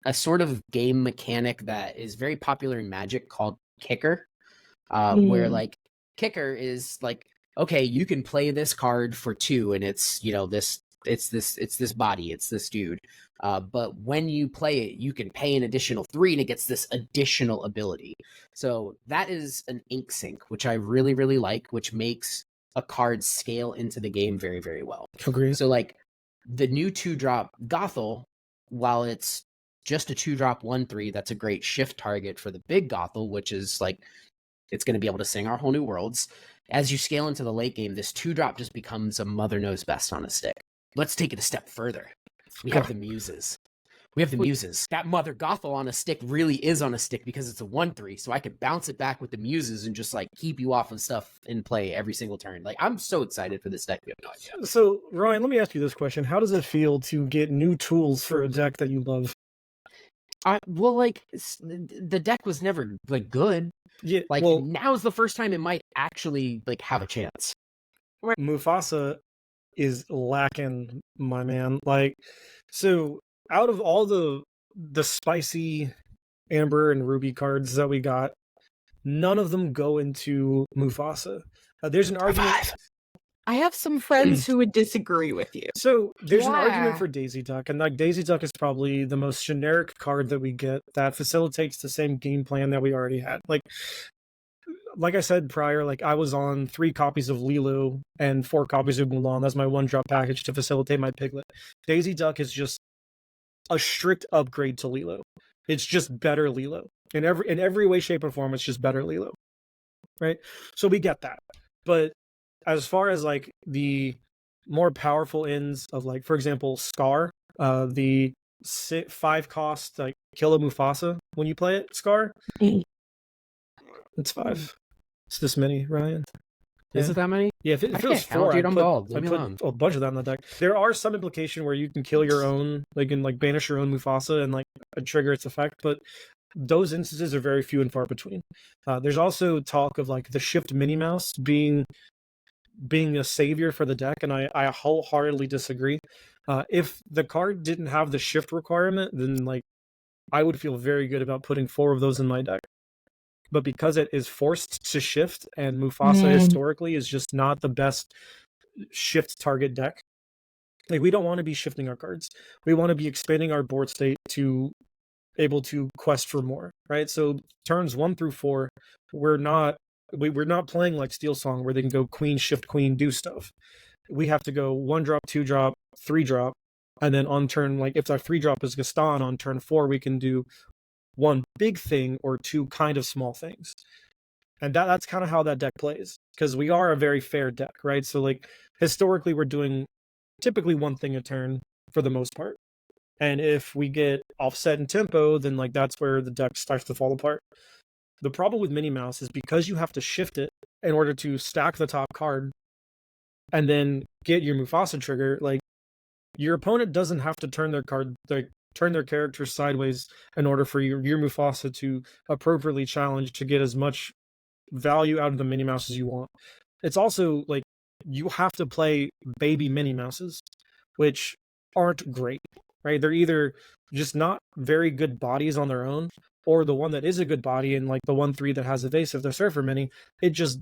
S4: a sort of game mechanic that is very popular in Magic called Kicker, where like Kicker is like, okay, you can play this card for 2 and it's, you know, this body, it's this dude. But when you play it, you can pay an additional 3 and it gets this additional ability. So that is an ink sink, which I really, really like, which makes a card scale into the game very, very well.
S3: Agreed.
S4: So like the new 2-drop Gothel, while it's just a 2-drop 1/3, that's a great shift target for the big Gothel, which is like, it's going to be able to sing our whole new worlds. As you scale into the late game, this 2-drop just becomes a mother knows best on a stick. Let's take it a step further. We have the muses. That Mother Gothel on a stick really is on a stick because it's a 1/3, so I could bounce it back with the muses and just like keep you off of stuff in play every single turn. Like, I'm so excited for this deck. You have no idea.
S3: So, Ryan, let me ask you this question. How does it feel to get new tools for a deck that you love?
S4: Well, like, the deck was never like good.
S3: Yeah,
S4: Like,
S3: well,
S4: now's the first time it might actually like have a chance.
S3: Mufasa is lacking, my man. Like, so out of all the spicy Amber and Ruby cards that we got, none of them go into Mufasa. There's an argument.
S2: I have some friends who would disagree with you.
S3: So there's an argument
S1: Yeah.
S3: for Daisy Duck, and like Daisy Duck is probably the most generic card that we get that facilitates the same game plan that we already had. Like I said prior, like I was on 3 copies of Lilo and 4 copies of Mulan. That's my 1-drop package to facilitate my Piglet. Daisy Duck is just a strict upgrade to Lilo. It's just better Lilo. In every way, shape, or form, it's just better Lilo. Right? So we get that. But as far as like the more powerful ends of like, for example, Scar, the 5 cost like kill a Mufasa when you play it, Scar. It's 5. It's this many, Ryan.
S4: Is it that many?
S3: Yeah, if it
S4: I
S3: feels
S4: can't count,
S3: 4,
S4: dude,
S3: I
S4: I'm
S3: put,
S4: bald.
S3: I
S4: Leave me
S3: put
S4: alone.
S3: a bunch of that in the deck. There are some implication where you can kill your own, like, and like banish your own Mufasa and like trigger its effect, but those instances are very few and far between. There's also talk of like the Shift Minnie Mouse being a savior for the deck, and I wholeheartedly disagree. If the card didn't have the shift requirement, then like I would feel very good about putting 4 of those in my deck. But because it is forced to shift, and Mufasa historically is just not the best shift target deck, like we don't want to be shifting our cards. We want to be expanding our board state to able to quest for more, right? So turns 1 through 4, we're not playing like Steel Song where they can go queen, shift, queen, do stuff. We have to go 1-drop, 2-drop, 3-drop, and then on turn, like if our 3-drop is Gaston, on turn 4 we can do 1 big thing or 2 kind of small things. And that's kind of how that deck plays, because we are a very fair deck, right? So like historically we're doing typically 1 thing a turn for the most part. And if we get offset in tempo, then like that's where the deck starts to fall apart. The problem with Minnie Mouse is because you have to shift it in order to stack the top card and then get your Mufasa trigger, like your opponent doesn't have to turn their character sideways in order for your Mufasa to appropriately challenge to get as much value out of the Minnie Mouse as you want. It's also like you have to play baby Minnie Mouses, which aren't great, right? They're either just not very good bodies on their own, or the one that is a good body and like the 1/3 that has evasive, the Surfer Mini, it just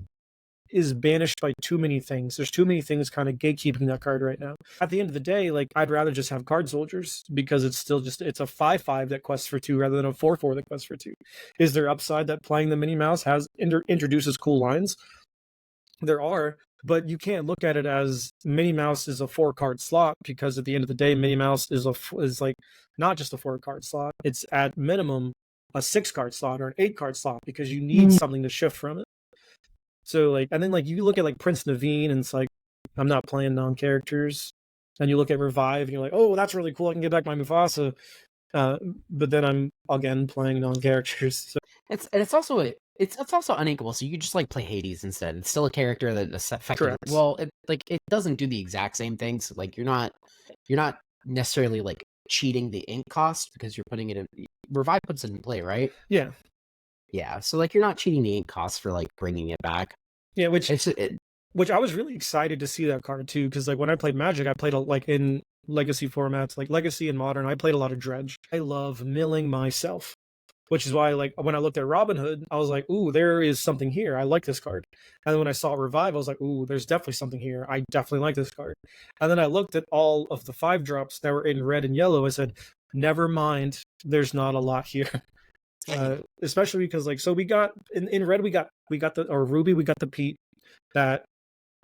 S3: is banished by too many things. There's too many things kind of gatekeeping that card right now. At the end of the day, like I'd rather just have card soldiers because it's still just, it's a 5/5 that quests for 2 rather than a 4/4 that quests for 2. Is there upside that playing the Minnie Mouse introduces cool lines? There are, but you can't look at it as Minnie Mouse is a 4-card slot, because at the end of the day, Minnie Mouse is like not just a 4-card slot. It's at minimum a 6-card slot or an 8-card slot, because you need something to shift from it. So like, and then like you look at like Prince Naveen and it's like, I'm not playing non-characters. And you look at Revive and you're like, oh, that's really cool, I can get back my Mufasa. But then I'm again playing non-characters. So.
S4: It's also It's also uninkable, so you just like play Hades instead. It's still a character that effectively,
S3: Correct.
S4: well, it doesn't do the exact same thing. So like you're not necessarily like cheating the ink cost because you're putting it in. Revive puts it in play, right?
S3: Yeah.
S4: Yeah. So like you're not cheating the ink cost for like bringing it back.
S3: Yeah, which
S4: It,
S3: which I was really excited to see that card too, because like when I played Magic, I played like in Legacy formats, like Legacy and Modern. I played a lot of Dredge. I love milling myself, which is why like when I looked at Robin Hood, I was like, ooh, there is something here. I like this card. And then when I saw Revive, I was like, ooh, there's definitely something here. I definitely like this card. And then I looked at all of the 5-drops that were in red and yellow. I said, never mind, there's not a lot here. Especially because like, so we got in red, we got the, or Ruby, we got the Pete that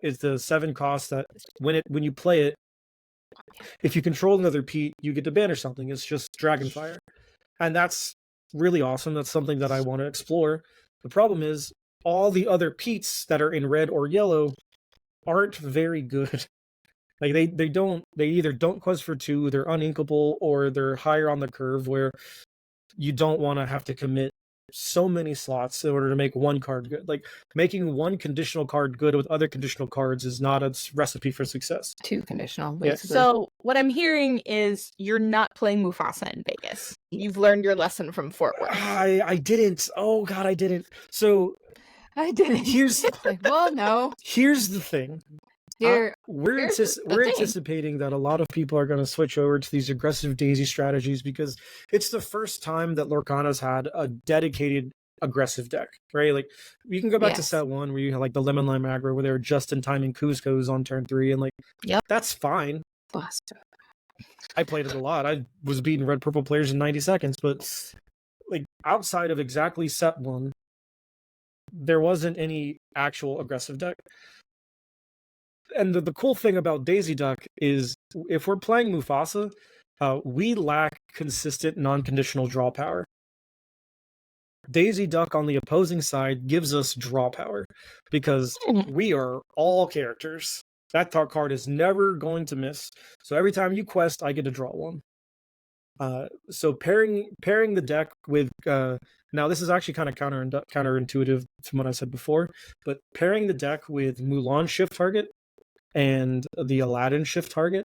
S3: is the 7 cost that when you play it, if you control another Pete, you get to banish something. It's just Dragonfire. And that's really awesome. That's something that I want to explore. The problem is all the other Petes that are in red or yellow aren't very good. Like they either don't quest for 2, they're uninkable, or they're higher on the curve where you don't want to have to commit so many slots in order to make one card good. Like making one conditional card good with other conditional cards is not a recipe for success.
S1: 2 conditional,
S3: Yeah.
S1: basically.
S2: So what I'm hearing is you're not playing Mufasa in Vegas. You've learned your lesson from Fort Worth.
S3: I didn't. Oh god, I didn't. So
S1: I didn't.
S3: Here's
S1: like, well, no.
S3: Here's the thing.
S1: We're
S3: We're anticipating that a lot of people are going to switch over to these aggressive Daisy strategies because it's the first time that Lorcana's had a dedicated aggressive deck, right? Like you can go back to set 1 where you have like the Lemon Lime aggro where they were just in timing Cusco's on turn 3 and like that's fine. I played it a lot. I was beating red purple players in 90 seconds, but like outside of exactly set 1, there wasn't any actual aggressive deck. And the cool thing about Daisy Duck is if we're playing Mufasa, we lack consistent non-conditional draw power. Daisy Duck on the opposing side gives us draw power because we are all characters. That card is never going to miss. So every time you quest, I get to draw one. So pairing the deck with now this is actually kind of counterintuitive to what I said before, but pairing the deck with Mulan shift target and the Aladdin shift target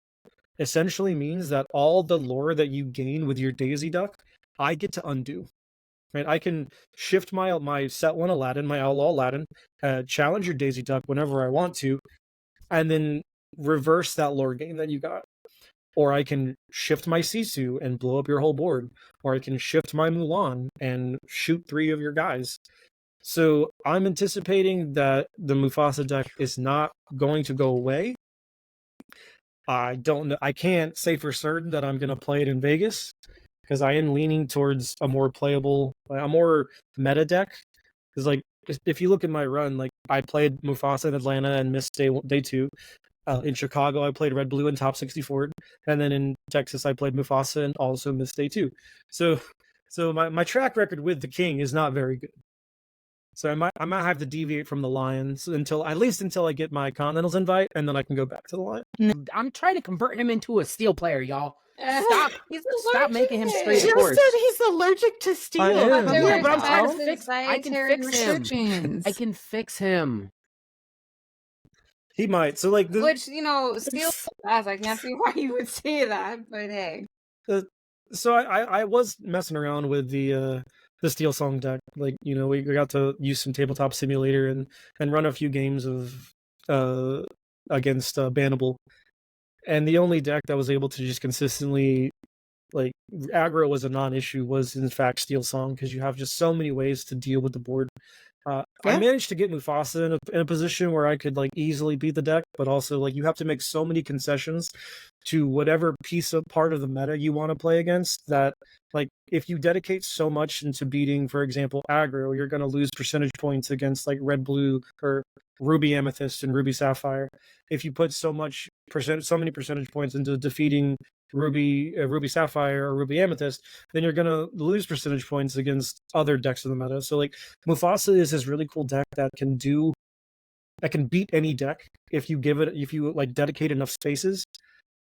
S3: essentially means that all the lore that you gain with your Daisy Duck, I get to undo. Right? I can shift my set 1 Aladdin, my outlaw Aladdin, challenge your Daisy Duck whenever I want to, and then reverse that lore gain that you got. Or I can shift my Sisu and blow up your whole board. Or I can shift my Mulan and shoot 3 of your guys. So I'm anticipating that the Mufasa deck is not going to go away. I don't know. I can't say for certain that I'm going to play it in Vegas because I am leaning towards a more playable, a more meta deck. Because like if you look at my run, like I played Mufasa in Atlanta and missed day 2. In Chicago, I played Red Blue and Top 64, and then in Texas, I played Mufasa and also missed day 2. So my track record with the King is not very good. So I might have to deviate from the Lions until I get my Continentals invite, and then I can go back to the Lions.
S4: I'm trying to convert him into a steel player, y'all. Stop making him straight
S2: Just
S4: course.
S2: said he's allergic to steel.
S4: Yeah, but I'm trying to fix. I can fix him.
S3: He might. So like,
S1: which steel. I can't see why you would say that, but hey.
S3: So I was messing around with the Steel Song deck. Like we got to use some Tabletop Simulator and run a few games of against Bannable, and the only deck that was able to just consistently like aggro was a non-issue was in fact Steel Song because you have just so many ways to deal with the board. I managed to get Mufasa in a position where I could like easily beat the deck, but also like you have to make so many concessions to whatever part of the meta you want to play against that like if you dedicate so much into beating, for example, aggro, you're going to lose percentage points against like red blue or ruby amethyst and ruby sapphire. If you put so many percentage points into defeating ruby sapphire or ruby amethyst, then you're gonna lose percentage points against other decks of the meta. So like Mufasa is this really cool deck that can beat any deck if you like dedicate enough spaces.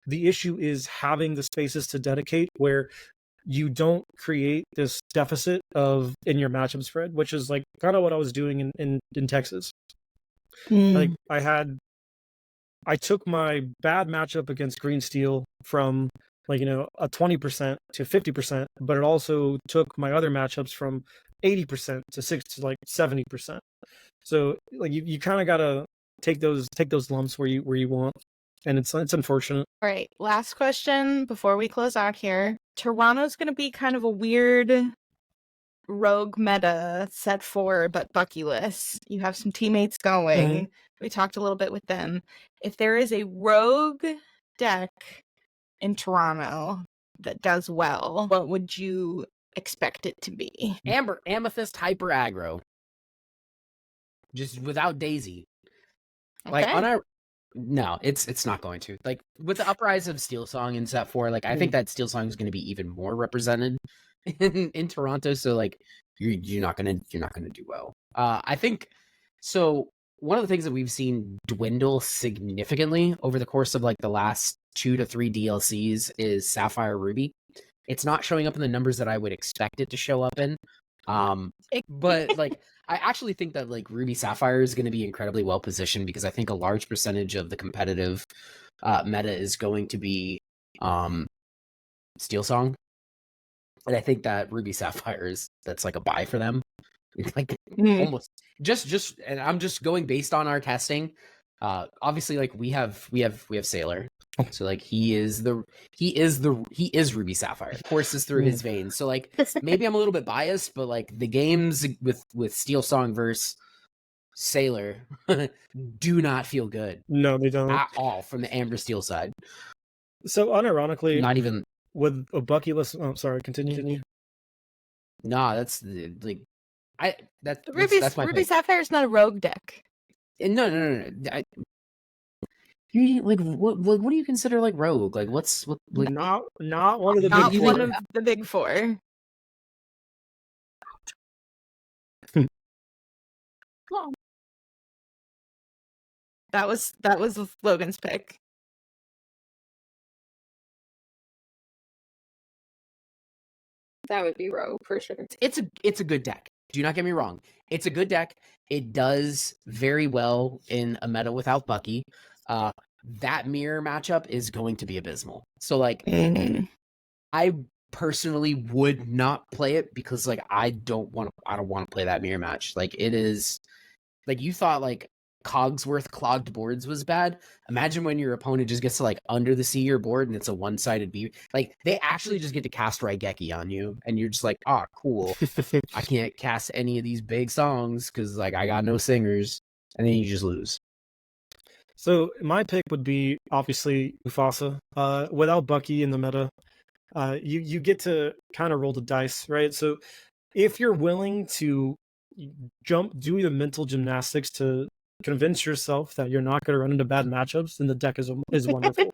S3: The issue is having the spaces to dedicate where you don't create this deficit in your matchup spread, which is like kind of what I was doing in Texas. Like I took my bad matchup against green steel from like, you know, a 20% to 50%, but it also took my other matchups from 80% to 70%. So like you kind of gotta take those lumps where you want, and it's unfortunate.
S2: All right, last question before we close out here. Toronto's going to be kind of a weird rogue meta set for but Bucky-less. You have some teammates going. We talked a little bit with them. If there is a rogue deck in Toronto that does well, what would you expect it to be?
S4: Amber Amethyst hyper aggro. Just without Daisy. Like
S2: Okay.
S4: on our no, it's not going to. Like with the uprise of Steel Song in set 4, like I think that Steel Song is going to be even more represented in Toronto. So like you're not gonna do well. I think so. One of the things that we've seen dwindle significantly over the course of like the last 2 to 3 DLCs is Sapphire Ruby. It's not showing up in the numbers that I would expect it to show up in. But like I actually think that like Ruby Sapphire is going to be incredibly well positioned, because I think a large percentage of the competitive meta is going to be Steel Song, and I think that Ruby Sapphire that's like a buy for them. Like almost just and I'm just going based on our testing. Obviously like we have Sailor. So like he is Ruby Sapphire. It courses through his veins. So like maybe I'm a little bit biased, but like the games with Steel Song versus Sailor do not feel good.
S3: No, they don't
S4: at all from the Amber Steel side.
S3: So unironically,
S4: not even
S3: with a Bucky-less. Oh, sorry. Continue.
S4: Nah, that's like
S2: Ruby Sapphire is not a rogue deck.
S4: No. You like what do you consider like rogue? Like what like
S3: not one of the
S2: not
S3: big
S2: one
S3: four.
S2: of the big four. That was Logan's pick.
S1: That would be rogue for sure.
S4: It's a good deck. Do not get me wrong. It's a good deck. It does very well in a meta without Bucky. That mirror matchup is going to be abysmal. So like I personally would not play it, because like I don't want to play that mirror match. Like it is like, you thought like Cogsworth clogged boards was bad. Imagine when your opponent just gets to like under the sea your board and it's a one-sided B. Like they actually just get to cast Raigeki on you, and you're just like, oh cool. I can't cast any of these big songs because like I got no singers, and then you just lose.
S3: So my pick would be obviously Mufasa. Without Bucky in the meta, you get to kind of roll the dice, right? So if you're willing to do the mental gymnastics to convince yourself that you're not going to run into bad matchups, then the deck is wonderful,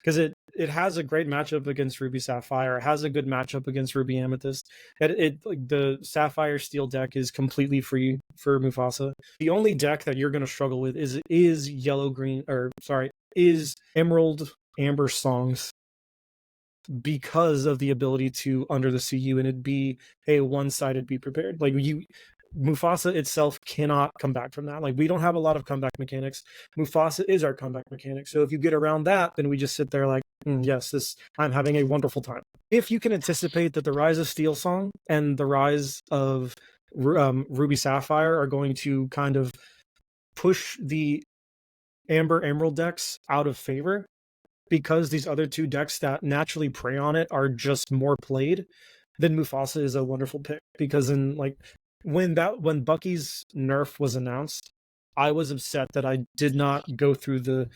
S3: because it has a great matchup against Ruby Sapphire. It has a good matchup against Ruby Amethyst. It like the Sapphire Steel deck is completely free for Mufasa. The only deck that you're going to struggle with is Emerald Amber Songs, because of the ability to under the CU and it'd be a one-sided be prepared. Like Mufasa itself cannot come back from that. Like we don't have a lot of comeback mechanics. Mufasa is our comeback mechanic. So if you get around that, then we just sit there like, yes, I'm having a wonderful time. If you can anticipate that the rise of Steel Song and the rise of Ruby Sapphire are going to kind of push the Amber Emerald decks out of favor, because these other two decks that naturally prey on it are just more played, then Mufasa is a wonderful pick. Because in like when Bucky's nerf was announced, I was upset that I did not go through the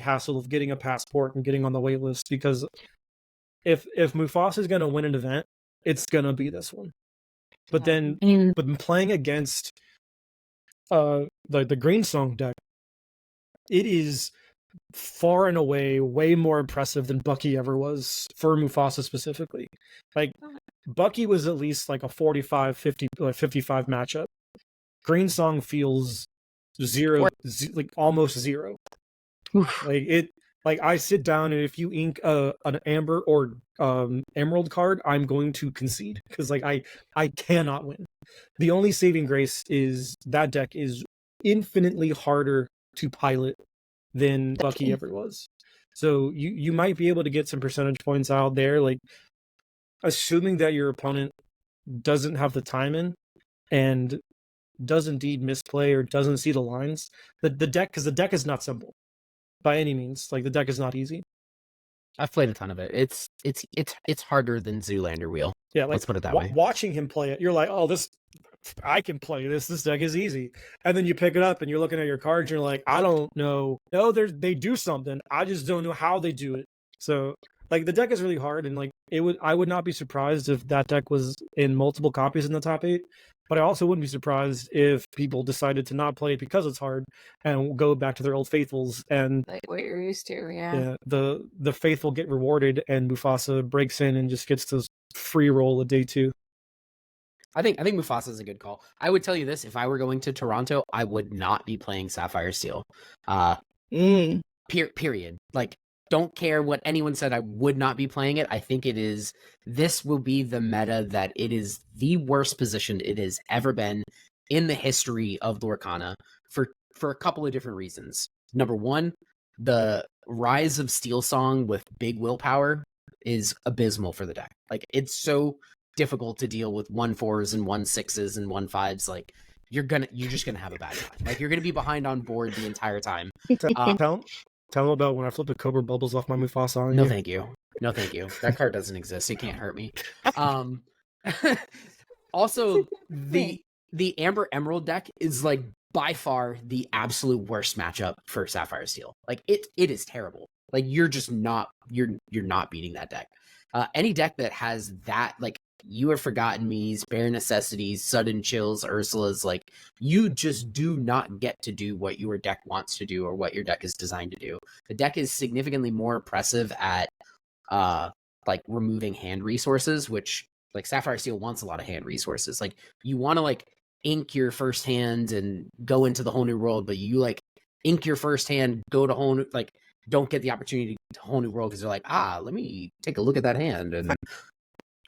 S3: hassle of getting a passport and getting on the wait list, because if Mufasa is going to win an event, it's going to be this one. But then playing against the Green Song deck, it is far and away way more impressive than Bucky ever was for Mufasa specifically. Like Bucky was at least like a 45, 50, 55 matchup. Green Song feels like almost zero. Like Like, I sit down, and if you ink an amber or emerald card, I'm going to concede, because like I cannot win. The only saving grace is that deck is infinitely harder to pilot than Bucky ever was. So you might be able to get some percentage points out there, like assuming that your opponent doesn't have the time in and does indeed misplay or doesn't see the lines. The deck, because the deck is not simple by any means. Like, the deck is not easy.
S4: I've played a ton of it. It's harder than Zoolander Wheel.
S3: Yeah, like,
S4: let's put it that way.
S3: Watching him play it, you're like, oh, this, I can play this. This deck is easy. And then you pick it up and you're looking at your cards, and you're like, I don't know. No, they do something. I just don't know how they do it. So, like, the deck is really hard, and like I would not be surprised if that deck was in multiple copies in the top 8. But I also wouldn't be surprised if people decided to not play it because it's hard and go back to their old faithfuls, and
S1: Like what you're used to, yeah.
S3: the faithful get rewarded, and Mufasa breaks in and just gets to free roll a day 2.
S4: I think Mufasa is a good call. I would tell you this: if I were going to Toronto, I would not be playing Sapphire Steel. Period. Like, don't care what anyone said. I would not be playing it. I think this will be the meta that it is the worst positioned it has ever been in the history of Lorcana for a couple of different reasons. Number one, the rise of Steel Song with big willpower is abysmal for the deck. Like, it's so difficult to deal with 1/4s and 1/6s and 1/5s. Like, you're just gonna have a bad time. Like, you're gonna be behind on board the entire time.
S3: Tell them about when I flipped the Cobra Bubbles off my Mufasa on
S4: No,
S3: you.
S4: thank you. No, thank you. That card doesn't exist. It can't hurt me. Also, the Amber Emerald deck is like by far the absolute worst matchup for Sapphire Steel. Like, it is terrible. Like, you're just not not beating that deck. Any deck that has that, like, You Have Forgotten Me's, Bare Necessities, Sudden Chills, Ursula's, like, you just do not get to do what your deck wants to do or what your deck is designed to do. The deck is significantly more oppressive at like removing hand resources, which, like, Sapphire Steel wants a lot of hand resources. Like, you want to like ink your first hand and go into the whole new world, but you like ink your first hand, go to whole new, like, don't get the opportunity to whole new world because they're like, let me take a look at that hand and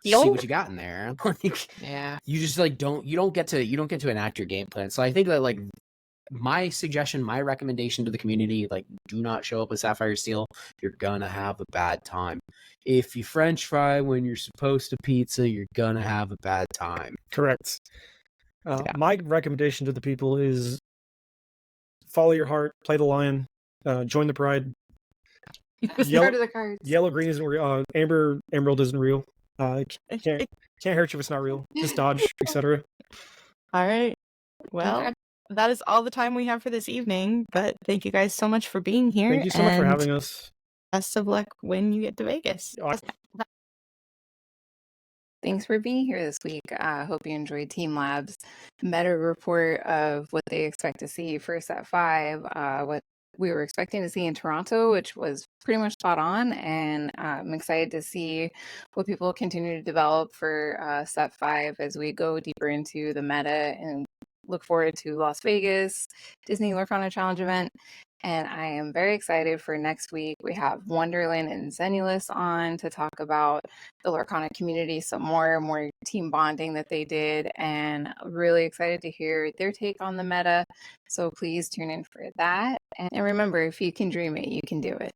S4: see what you got in there. Like,
S1: Yeah.
S4: you just like you don't get to enact your game plan. So I think that, like, my suggestion, my recommendation to the community, like, do not show up with Sapphire Steel. You're gonna have a bad time. If you French fry when you're supposed to pizza, you're gonna have a bad time.
S3: Correct. My recommendation to the people is follow your heart, play the lion, join the pride.
S1: Part of the cards.
S3: Yellow green isn't real. Amber emerald isn't real. Can't hurt you if it's not real. Just dodge, etc.
S2: All right. Well, that is all the time we have for this evening. But thank you guys so much for being here.
S3: Thank you so much for having us.
S2: Best of luck when you get to Vegas.
S1: Thanks for being here this week. I hope you enjoyed Team Lab's meta report of what they expect to see for set 5, what we were expecting to see in Toronto, which was pretty much spot on. And I'm excited to see what people continue to develop for set 5 as we go deeper into the meta, and look forward to Las Vegas Disney Lorcana Challenge event. And I am very excited for next week. We have Wonderland and Zenulus on to talk about the Lorcana community, some more team bonding that they did, and really excited to hear their take on the meta. So please tune in for that. And remember, if you can dream it, you can do it.